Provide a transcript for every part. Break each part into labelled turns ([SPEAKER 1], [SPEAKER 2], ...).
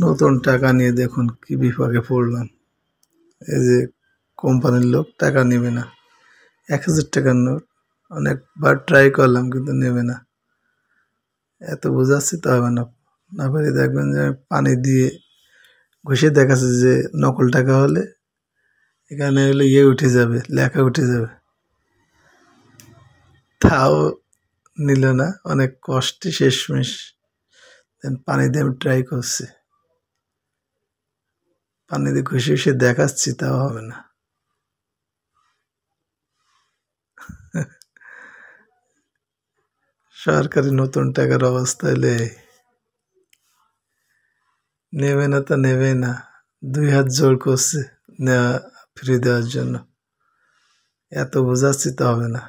[SPEAKER 1] নতুন টাকা নিয়ে দেখুন কি বিপাকে পড়লাম। এই যে কোম্পানির লোক টাকা নেবে না, ১,০০০ টাকার নোট। অনেকবার ট্রাই করলাম কিন্তু নেবে না। এত বোঝাচ্ছি তো হবে না। না পারি দেখবেন যে পানি দিয়ে ঘষে দেখাচ্ছে যে নকল টাকা হলে এখানে হলে উঠে যাবে, লেখা উঠে যাবে। তাও নিল না, অনেক কষ্টে শেষমেশ পানি দিয়ে আমি ট্রাই করছি। পানি দিয়ে ঘষে ঘষে দেখাচ্ছি, তাও হবে না। সরকারি নতুন টাকার অবস্থা হলে নেবে না তো নেবেই না, ২ হাত জোর করছে নেওয়া ফ্রি দেওয়ার জন্য। এত বোঝাচ্ছি তো হবে না,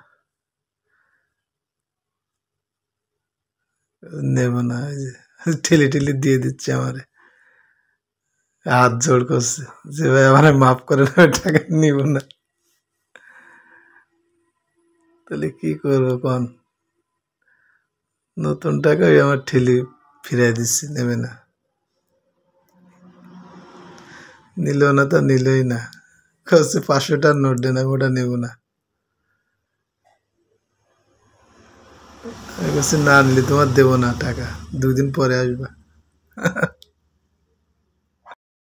[SPEAKER 1] নেব না। ওই যে ঠেলে ঠেলে দিয়ে দিচ্ছে আমারে, হাত জোর করছে যে ভাই আমার মাফ করে না, টাকা নিব না। তাহলে কি করবো কন? নতুন টাকাই আমার ঠেলে ফিরাই দিচ্ছে, নেবে না। নিল না তো নিলই না, কাছে ৫০০ টাকার নোট দেন, আমি ওটা নেব না। আমি বলছি না নিলে তোমার দেবো না টাকা, ২ দিন পরে আসবা।